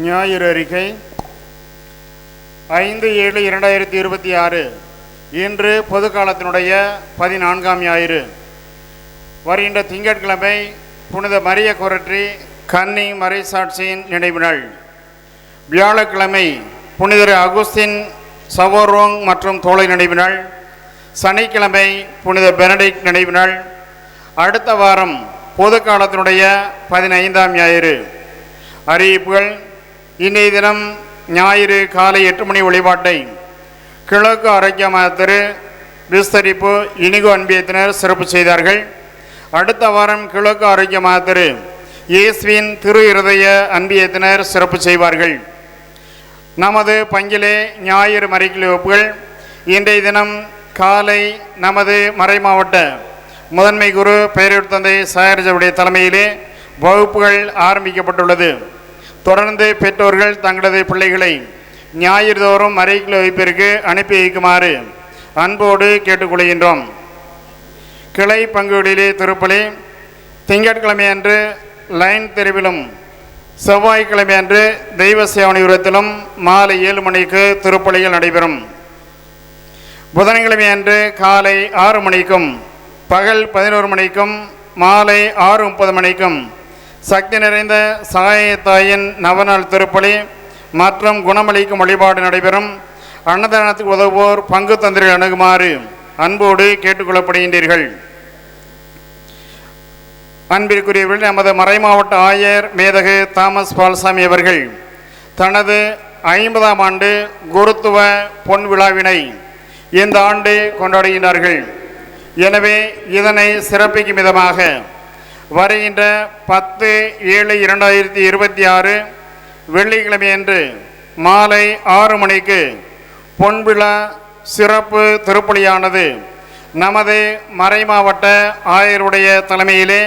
ஞாயிறு அறிக்கை 5/7/2026 இன்று பொது காலத்தினுடைய 14ஆம் ஞாயிறு. வருகின்ற திங்கட்கிழமை புனித மரிய கொரற்றி கன்னி மறைசாட்சியின் நினைவு நாள். வியாழக்கிழமை புனிதர் அகுஸ்தின் சவோரோங் மற்றும் தோலை நினைவு நாள். சனிக்கிழமை புனித பெனடிக்ட் நினைவு நாள். அடுத்த வாரம் பொது காலத்தினுடைய 15ஆம் ஞாயிறு. அறிவிப்புகள். இன்றைய தினம் ஞாயிறு காலை 8 மணி வழிபாட்டை கிழக்கு ஆரோக்கிய மாதத்திரு விஸ்தரிப்பு இனிகோ அன்பியத்தினர் சிறப்பு செய்தார்கள். அடுத்த வாரம் கிழக்கு ஆரோக்கிய மாதத்திரு இயேசுவின் திரு இருதய அன்பியத்தினர் சிறப்பு செய்வார்கள். நமது பங்கிலே ஞாயிறு மறைக்கிளை வகுப்புகள். இன்றைய தினம் காலை நமது மறைமாவட்ட முதன்மை குரு பேரூர் தந்தை சாயர்ஜவுடைய தலைமையிலே வகுப்புகள் ஆரம்பிக்கப்பட்டுள்ளது. தொடர்ந்து பெற்றோர்கள் தங்களது பிள்ளைகளை ஞாயிறு தோறும் மறைக்கிளை வகுப்பிற்கு அனுப்பி வைக்குமாறு அன்போடு கேட்டுக்கொள்கின்றோம். கிளை பங்குகளிலே திருப்பலி திங்கட்கிழமை அன்று லைன் தெருவிலும் செவ்வாய்க்கிழமை அன்று தெய்வ சேவனிபுரத்திலும் மாலை 7 மணிக்கு திருப்பலிகள் நடைபெறும். புதன்கிழமை அன்று காலை 6 மணிக்கும் பகல் 11 மணிக்கும் மாலை 6:30 மணிக்கும் சக்தி நிறைந்த சாயத்தாயின் நவநாள் திருப்பலி மற்றும் குணமளிக்கும் வழிபாடு நடைபெறும். அன்னதானத்துக்கு உதவுவோர் பங்கு தந்திரில் அணுகுமாறு அன்போடு கேட்டுக்கொள்ளப்படுகின்றீர்கள். அன்பிற்குரியவர்கள், நமது மறைமாவட்ட ஆயர் மேதகு தாமஸ் பால்சாமி அவர்கள் தனது 50ஆம் ஆண்டு குருத்துவ பொன் விழாவினை இந்த ஆண்டு கொண்டாடுகின்றார்கள். எனவே இதனை சிறப்பிக்கும் விதமாக வருகின்ற 10/7/2026 வெள்ளிக்கிழமையன்று மாலை 6 மணிக்கு பொன்விழா சிறப்பு திருப்பலியானது நமது மறைமாவட்ட ஆயருடைய தலைமையிலே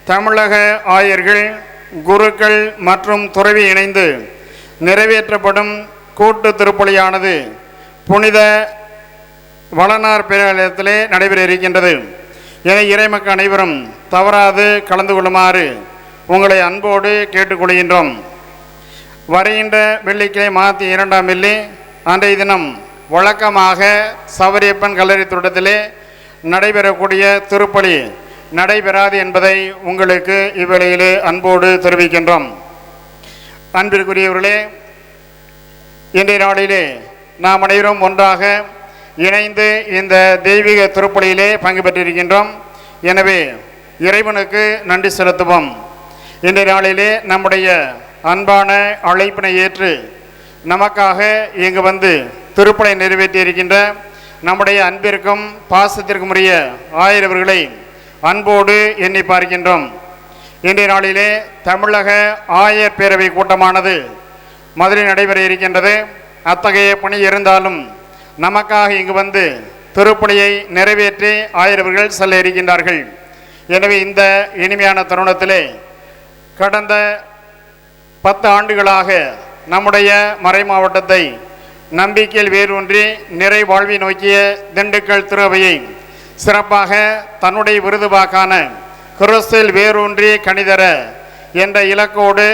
தமிழக ஆயர்கள், குருக்கள் மற்றும் துறவி இணைந்து நிறைவேற்றப்படும் கூட்டு திருப்பலியானது புனித வளனார் பேராலயத்திலே நடைபெற இருக்கின்றது. என இறைமக்கள் அனைவரும் தவறாது கலந்து கொள்ளுமாறு உங்களை அன்போடு கேட்டுக்கொள்கின்றோம். வருகின்ற வெள்ளிக்கிழமை மார்ச் 2ஆம் வெள்ளி அன்றைய தினம் வழக்கமாக சவரியப்பன் கல்லறை தோட்டத்திலே நடைபெறக்கூடிய திருப்பலி நடைபெறாது என்பதை உங்களுக்கு இவ்வேளையிலே அன்போடு தெரிவிக்கின்றோம். அன்பிற்குரியவர்களே, இன்றைய நாளிலே நாம் அனைவரும் ஒன்றாக இணைந்து இந்த தெய்வீக திருப்பலியிலே பங்கு பெற்றிருக்கின்றோம். எனவே இறைவனுக்கு நன்றி செலுத்துவோம். இன்றைய நாளிலே நம்முடைய அன்பான அழைப்பினை ஏற்று நமக்காக இங்கு வந்து திருப்பலி நிறைவேற்றியிருக்கின்ற நம்முடைய அன்பிற்கும் பாசத்திற்கும் உரிய ஆயரவர்களை அன்போடு எண்ணி பார்க்கின்றோம். இன்றைய நாளிலே தமிழக ஆயர் பேரவை கூட்டமானது மதுரை நடைபெற இருக்கின்றது. அத்தகைய பணி இருந்தாலும் நமக்காக இங்கு வந்து திருப்பலியை நிறைவேற்றி ஆயரவர்கள் செல்ல இருக்கின்றார்கள். எனவே இந்த இனிமையான தருணத்திலே கடந்த 10 ஆண்டுகளாக நம்முடைய மறை மாவட்டத்தை நம்பிக்கையில் வேரூன்றி நிறை வாழ்வை நோக்கிய திண்டுக்கல் திருவையை சிறப்பாக தன்னுடைய விருதுவாக்கான கிறிஸ்தில் வேரூன்றி கணிதர என்ற இலக்கோடு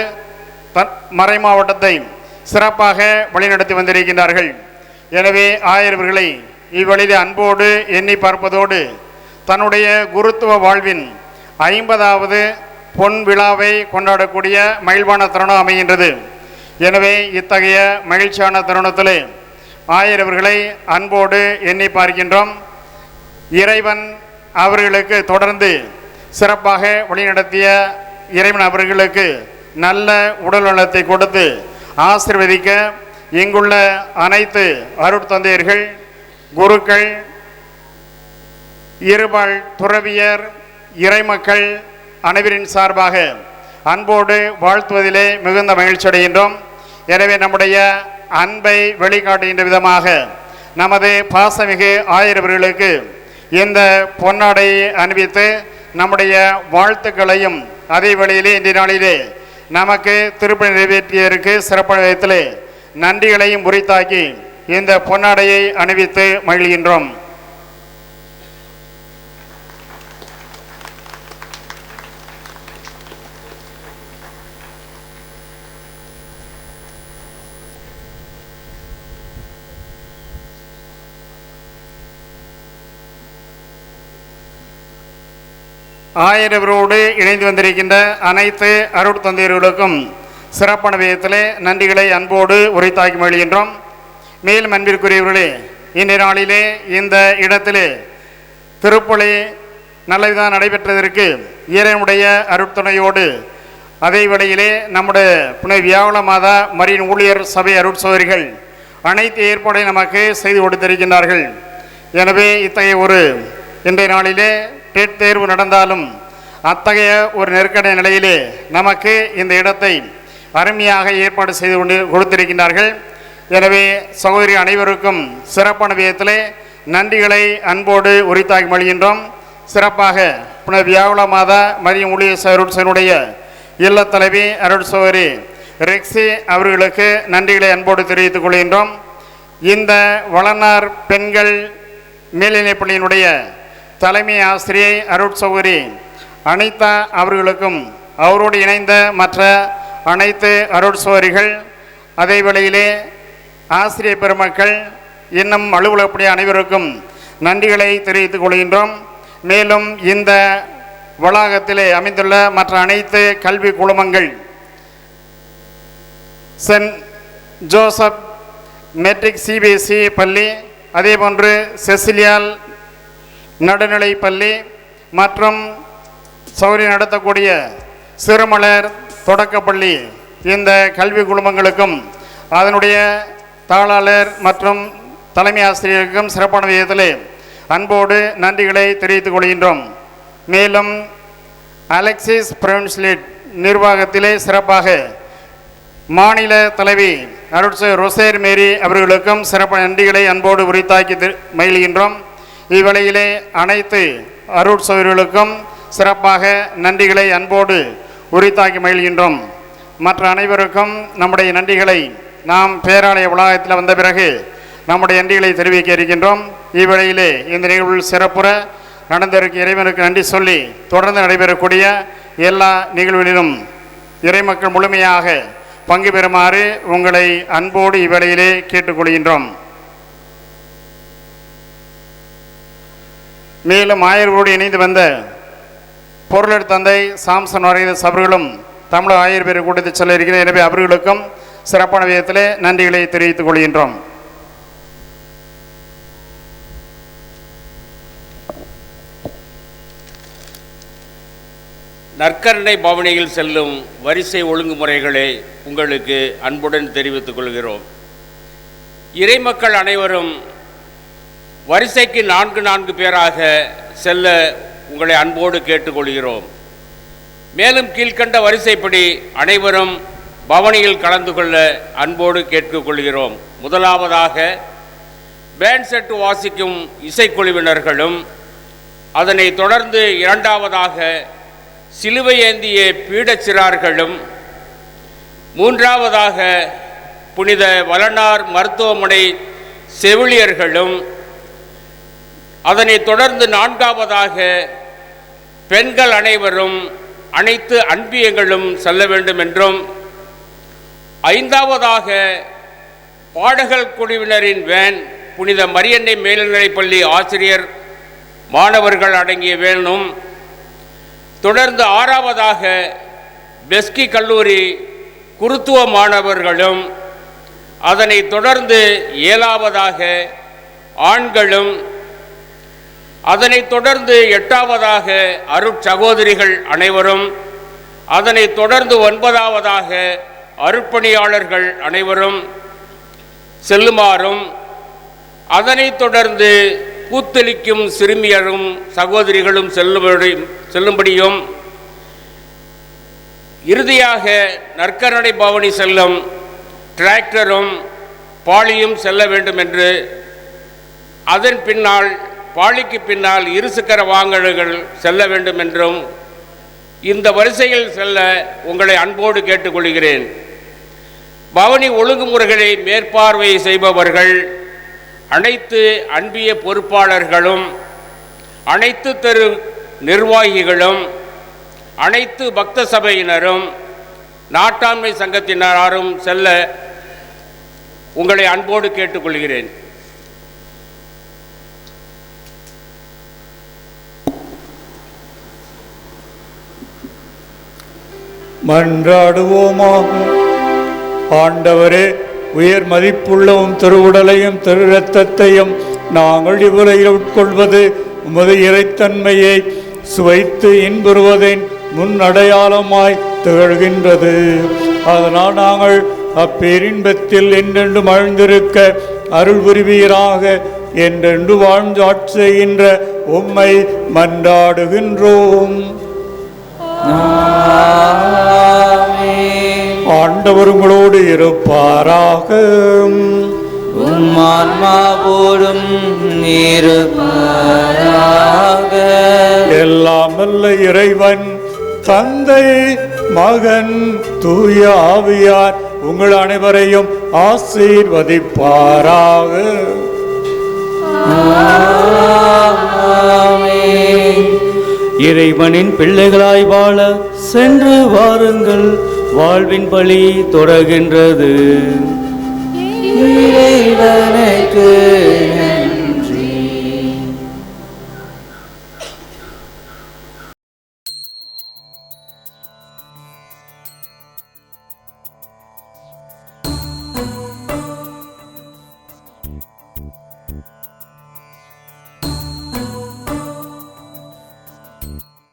மறை மாவட்டத்தை சிறப்பாக வழிநடத்தி வந்திருக்கின்றார்கள். எனவே ஆயர்வர்களை இவ்வழியிலே அன்போடு எண்ணி பார்ப்பதோடு தன்னுடைய குருத்துவ வாழ்வின் 50வது பொன் விழாவை கொண்டாடக்கூடிய மகிழ்வான தருணம் அமைகின்றது. எனவே இத்தகைய மகிழ்ச்சியான தருணத்திலே ஆயரவர்களை அன்போடு எண்ணி பார்க்கின்றோம். இறைவன் அவர்களுக்கு தொடர்ந்து சிறப்பாக வழிநடத்திய இறைவன் அவர்களுக்கு நல்ல உடல் நலத்தை கொடுத்து ஆசீர்வதிக்க இங்குள்ள அனைத்து அருட்தந்தையர்கள், குருக்கள், இருபால் துறவியர், இறைமக்கள் அனைவரின் சார்பாக அன்போடு வாழ்த்துவதிலே மிகுந்த மகிழ்ச்சி அடைகின்றோம். எனவே நம்முடைய அன்பை வெளிக்காட்டுகின்ற விதமாக நமது பாசமிகு ஆயரவர்களுக்கு இந்த பொன்னாடையை அணிவித்து நம்முடைய வாழ்த்துக்களையும் அதே வழியிலே இன்றைய நாளிலே நமக்கு திருப்பணி நிறைவேற்றியதற்கு சிறப்பான விதத்திலே நன்றிகளையும் உரித்தாக்கி இந்த பொன்னாடையை அணிவித்து மகிழ்கின்றோம். ஆயிரவரோடு இணைந்து வந்திருக்கின்ற அனைத்து அருட்தந்தையர்களுக்கும் சிறப்பான விதத்திலே நன்றிகளை அன்போடு உரைத்தாக்கி மகிழ்கின்றோம். மேலும் அன்பிற்குரியவர்களே, இன்றைய நாளிலே இந்த இடத்திலே திருப்பலி நல்லவிதான் நடைபெற்றதற்கு இறைவனுடைய அருட்துணையோடு அதே வேளையிலே நம்முடைய புனித வியாழ மாதா மரியின் ஊழியர் சபை அருட்சோதரிகள் அனைத்து ஏற்பாடை நமக்கு செய்து கொடுத்திருக்கின்றார்கள். எனவே இத்தகைய ஒரு இன்றைய நாளிலே டெட் தேர்வு நடந்தாலும் அத்தகைய ஒரு நெருக்கடி நிலையிலே நமக்கு இந்த இடத்தை அருமையாக ஏற்பாடு செய்து கொடுத்திருக்கின்றார்கள். எனவே சகோதரி அனைவருக்கும் சிறப்பான விதத்திலே நன்றிகளை அன்போடு உரித்தாக்கி மொழிகின்றோம். சிறப்பாக புனித வியாழ மாதா மரியின் ஊழியர் அருட்சனுடைய இல்ல தலைவி அருட்சோதரி ரெக்ஸி அவர்களுக்கு நன்றிகளை அன்போடு தெரிவித்துக் கொள்கின்றோம். இந்த வளனார் பெண்கள் மேல்நிலைப்பள்ளியினுடைய தலைமை ஆசிரியை அருட்சோதரி அனிதா அவர்களுக்கும் அவரோடு இணைந்த மற்ற அனைத்து அருட்சோதரிகள் அதே வேளையிலே ஆசிரியர் பெருமக்கள் இன்னும் அலுவலகப்படி அனைவருக்கும் நன்றிகளை தெரிவித்துக் கொள்கின்றோம். மேலும் இந்த வளாகத்திலே அமைந்துள்ள மற்ற அனைத்து கல்வி குழுமங்கள் சென்ட் ஜோசப் மெட்ரிக் சிபிஎஸ்இ பள்ளி, அதேபோன்று செசிலியால் நடுநிலை பள்ளி மற்றும் சௌரி நடத்தக்கூடிய சிறுமலர் தொடக்கப்பள்ளி, இந்த கல்வி குழுமங்களுக்கும் அதனுடைய தாளாளர் மற்றும் தலைமை ஆசிரியருக்கும் சிறப்பான விதத்திலே அன்போடு நன்றிகளை தெரிவித்துக் கொள்கின்றோம். மேலும் அலெக்சிஸ் பிரின்ஸ்லிட் நிர்வாகத்திலே சிறப்பாக மாநில தலைவி அருட்சோதரி ரொசேர் மேரி அவர்களுக்கும் சிறப்பான நன்றிகளை அன்போடு உரித்தாக்கி மகிழ்கின்றோம். இவ்வேளையிலே அனைத்து அருட்சோதரிகளுக்கும் சிறப்பாக நன்றிகளை அன்போடு உரித்தாக்கி மகிழ்கின்றோம். மற்ற அனைவருக்கும் நம்முடைய நன்றிகளை நாம் பேராலய வளாகத்தில் வந்த பிறகு நம்முடைய நன்றிகளை தெரிவிக்க இருக்கின்றோம். இவ்வேளையிலே இந்த நிகழ்வில் சிறப்புற நடந்திருக்க இறைவனுக்கு நன்றி சொல்லி தொடர்ந்து நடைபெறக்கூடிய எல்லா நிகழ்வுகளிலும் இறைமக்கள் முழுமையாக பங்கு பெறுமாறு உங்களை அன்போடு இவ்வேளையிலே கேட்டுக்கொள்கின்றோம். மேலும் ஆயர்களோடு இணைந்து வந்த பொருளர் தந்தை சாம்சன் வரைந்த சபர்களும் தமிழக ஆயர் பேர் கூட்டத்தில் செல்ல இருக்கிறேன். எனவே அவர்களுக்கும் சிறப்பான விதத்திலே நன்றிகளை தெரிவித்துக் கொள்கின்றோம். நற்கருணை பவனியில் செல்லும் வரிசை ஒழுங்குமுறைகளை உங்களுக்கு அன்புடன் தெரிவித்துக் கொள்கிறோம். இறைமக்கள் அனைவரும் வரிசைக்கு 4 பேராக செல்ல உங்களை அன்போடு கேட்டுக்கொள்கிறோம். மேலும் கீழ்கண்ட வரிசைப்படி அனைவரும் பவனியில் கலந்து கொள்ள அன்போடு கேட்டுக்கொள்கிறோம். முதலாவதாக பேண்ட் செட்டு வாசிக்கும் இசைக்குழுவினர்களும், அதனைத் தொடர்ந்து இரண்டாவதாக சிலுவை ஏந்திய பீடச்சிறார்களும், மூன்றாவதாக புனித வளனார் மருத்துவமனை செவிலியர்களும், அதனைத் தொடர்ந்து நான்காவதாக பெண்கள் அனைவரும் அனைத்து அன்பியங்களும் செல்ல வேண்டும் என்றும், ஐந்தாவதாக பாடகர் குழுவினரின் வேன் புனித மரியன்னை மேல்நிலைப்பள்ளி ஆசிரியர் மாணவர்கள் அடங்கிய வேனும், தொடர்ந்து ஆறாவதாக பெஸ்கி கல்லூரி குருத்துவ மாணவர்களும், அதனைத் தொடர்ந்து ஏழாவதாக ஆண்களும், அதனைத் தொடர்ந்து எட்டாவதாக அருட்சகோதரிகள் அனைவரும், அதனைத் தொடர்ந்து ஒன்பதாவதாக அருட்பணியாளர்கள் அனைவரும் செல்லுமாறும், அதனைத் தொடர்ந்து கூத்தளிக்கும் சிறுமியரும் சகோதரிகளும் செல்லும்படியும், இறுதியாக நற்கருணை பவனி செல்லும் டிராக்டரும் பாலியும் செல்ல வேண்டும் என்று, அதன் பின்னால் பாலிக்கு பின்னால் இருசக்கர வாகனங்கள் செல்ல வேண்டும் என்றும் இந்த வரிசையில் செல்ல உங்களை அன்போடு கேட்டுக்கொள்கிறேன். பவனி ஒழுங்குமுறைகளை மேற்பார்வை செய்பவர்கள், அனைத்து அன்பிய பொறுப்பாளர்களும், அனைத்து தெரு நிர்வாகிகளும், அனைத்து பக்த சபையினரும், நாட்டாண்மை சங்கத்தினரும் செல்ல உங்களை அன்போடு கேட்டுக்கொள்கிறேன். மன்றாடுவோமாக. ஆண்டவரே, உயர் மதிப்புள்ளவும் திருவுடலையும் திரு இரத்தத்தையும் நாங்கள் இவ்வுலகில் உட்கொள்வது உமது இறைத்தன்மையை சுவைத்து இன்புறுவதின் முன் அடையாளமாய் திகழ்கின்றது. அதனால் நாங்கள் அப்பேரின்பத்தில் என்றென்று மகிழ்ந்திருக்க அருள் புரிவீராக. என்றென்று வாழ்ந்து ஆட்சி செய்கின்ற உம்மை மன்றாடுகின்றோம். ஆண்டவர் உங்களோடு இருப்பாராக. ஆன்மாவோடும் இருப்பாராக. எல்லாம் வல்ல இறைவன் தந்தை, மகன், தூய ஆவியார் உங்கள் அனைவரையும் ஆசீர்வதிப்பாராக. இறைவனின் பிள்ளைகளாய் வாழ சென்று வாருங்கள். வாழ்வின் பலி தொடர்கின்றது. இறைவனுக்கு